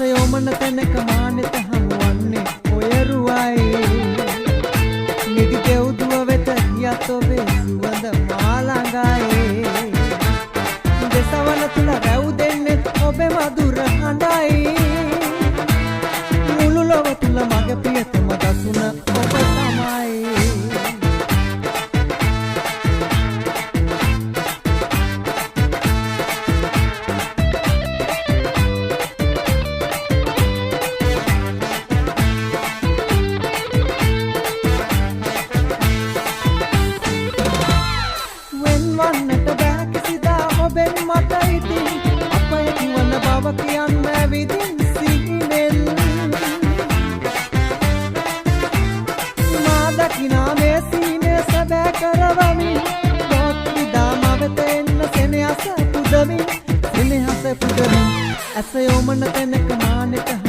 යොමන තැනක මානෙත හමුවන්නේ ඔය රුවයි නිදි දෙව්දුව වෙත යත් ඔබේ සුවඳ මාළඟයි දෙසවන තුල රැව් දෙන්නේ ඔබේ මధుර හඬයි මුළු ලොව තුල මගේ ප්‍රියතම දසුන ඔබ තමයි වන්නට බෑ කිසිදා ඔබෙන් මට ඉතින් අපය කිවන බව කියන්න විදින් සිහිනෙල් මා දකිනා මේ සීනේ සැබෑ කරවමින් දොත් විදාම වෙත එන්න සෙනෙහස පුදමින් ඇස යොමන තැනක මානෙට